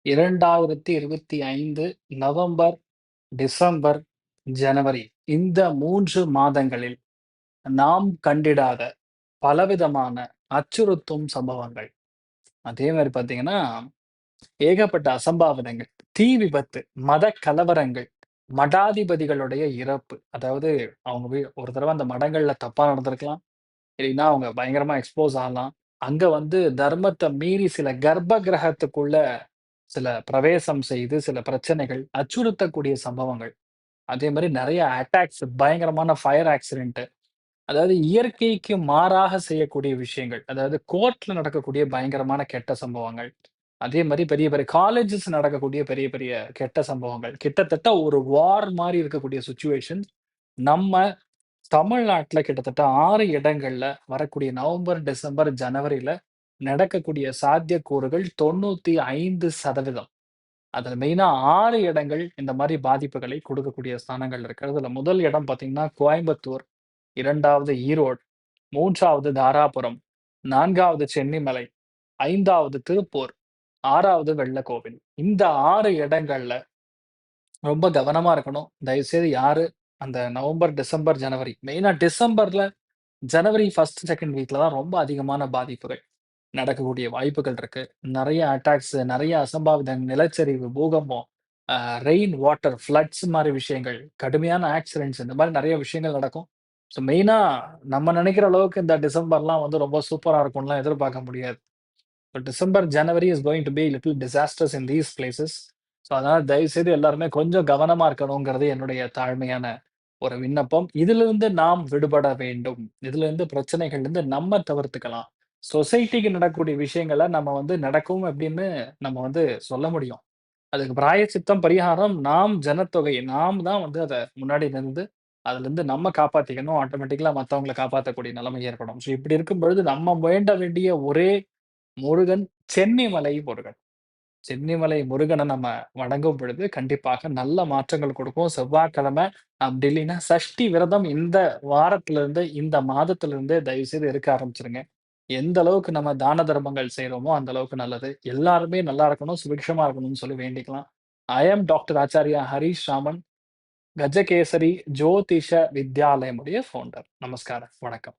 2025 November, December, ஜனவரி இந்த 3 மாதங்களில் நாம் கண்டிடாத பலவிதமான அச்சுறுத்தும் சம்பவங்கள். அதே மாரி பார்த்தீங்கன்னா, ஏகப்பட்ட அசம்பாவிதங்கள், தீ விபத்து, மத கலவரங்கள், மடாதிபதிகளுடைய இறப்பு. அதாவது அவங்க ஒரு தடவ அந்த மடங்கள்ல தப்பா நடந்திருக்கலாம். இல்லைன்னா அவங்க பயங்கரமா எக்ஸ்போஸ் ஆகலாம். அங்க வந்து தர்மத்த மீறி சில கர்ப்ப கிரகத்துக்குள்ள சில பிரவேசம் செய்து சில பிரச்சனைகள், அச்சுறுத்தக்கூடிய சம்பவங்கள். அதே மாரி நெறைய அட்டாக்ஸ், பயங்கரமான ஃபயர் ஆக்சிடென்ட். அதாவது இயற்கைக்கு மாறாக செய்யக்கூடிய விஷயங்கள். அதாவது கோர்ட்ல நடக்கக்கூடிய பயங்கரமான கெட்ட சம்பவங்கள். அதே மாரி பெரிய பெரிய காலேஜஸ் நடக்கக்கூடிய பெரிய பெரிய கெட்ட சம்பவங்கள். கிட்டத்தட்ட ஒரு வார் மாரி இருக்கக்கூடிய சிச்சுவேஷன். நம்ம தமிழ்நாட்டுல கிட்டத்தட்ட 6 இடங்கள்ல வரக்கூடிய நவம்பர், டிசம்பர், ஜனவரில நடக்கக்கூடிய சாத்தியக்கூறுகள் 95% அதுல மெயினா 6 இடங்கள் இந்த மாரி பாதிப்புகளை குடுக்கக்கூடிய ஸ்தானங்கள் இருக்கு. அதுல முதல் இடம் பார்த்தீங்கன்னா, கோயம்புத்தூர், 2வது ஈரோடு, 3வது தாராபுரம், 4வது சென்னிமலை, 5வது திருப்பூர், 6வது வெள்ளக்கோவில். இந்த 6 இடங்கள்ல ரொம்ப கவனமா இருக்கணும். தயவுசெய்து யாரு அந்த நவம்பர், டிசம்பர், ஜனவரி மெயினா டிசம்பர்ல ஜனவரி 1, 2 வீக்ல தான் ரொம்ப அதிகமான பாதிப்புகள் நடக்கக்கூடிய வாய்ப்புகள் இருக்கு. நெறைய அட்டாக்ஸ், நெறைய அசம்பாவிதம், நிலச்சரிவு, பூகம்பம், அ ரெயின் வாட்டர் ஃப்ளட்ஸ் மாரி விஷயங்கள், கடுமையான ஆக்சிடென்ட்ஸ் இந்த மாரி நெறைய விஷயங்கள் நடக்கும். ஸோ மெயினா நம்ம நெனைக்கிற அளவுக்கு இந்த டிசம்பர்லாம் வந்து ரொம்ப சூப்பரா இருக்கும்லாம் எதிர்பார்க்க முடியாது. இப்ப December, January is going to be little disasters in these places. So அதனால தயவுசெய்து எல்லாருமே கொஞ்சம் கவனமா இருக்கணுங்கிறது என்னுடைய தாழ்மையான ஒரு விண்ணப்பம். இதிலிருந்து நாம் விடுபட வேண்டும். இதிலிருந்து பிரச்சனைகள்லருந்து நம்ம தவிர்த்துக்கலாம். சொசைட்டிக்கு நடக்கக்கூடிய விஷயங்கள நம்ம வந்து நடக்கும் அப்படின்னு நம்ம வந்து சொல்ல முடியும். அதுக்கு பிராயச்சித்தம், பரிகாரம் நாம் ஜனத்தொகை. நாம் தான் வந்து அத முன்னாடி நின்று, அதுலருந்து நம்ம காப்பாத்திக்கணும். ஆட்டோமேட்டிக்கலா மத்தவங்கள காப்பாத்தக்கூடிய நிலைமை ஏற்படும். ஸோ இப்படி இருக்கும் பொழுது நம்ம வேண்ட வேண்டிய ஒரே முருகன், சென்னிமலை முருகன். சென்னிமலை முருகன நம்ம வணங்கும் பொழுது, கண்டிப்பாக நல்ல மாற்றங்கள் கொடுக்கும். செவ்வாய்க்கிழமை அப்படி இல்லைன்னா, சஷ்டி விரதம் இந்த வாரத்திலிருந்து, இந்த மாதத்திலிருந்தே தயவுசெய்து இருக்க ஆரம்பிச்சுருங்க. எந்த அளவுக்கு நம்ம தான தர்மங்கள் செய்றோமோ, அந்த அளவுக்கு நல்லது. எல்லாருமே நல்லா இருக்கணும், சுபிக்ஷமா இருக்கணும்னு சொல்லி வேண்டிக்கலாம். ஐ அம் டாக்டர் ஆச்சார்யா ஹரிஷ் ராமன், கஜகேசரி ஜோதிஷ வித்யாலயமுடைய ஃபவுண்டர். நமஸ்காரம். வணக்கம்.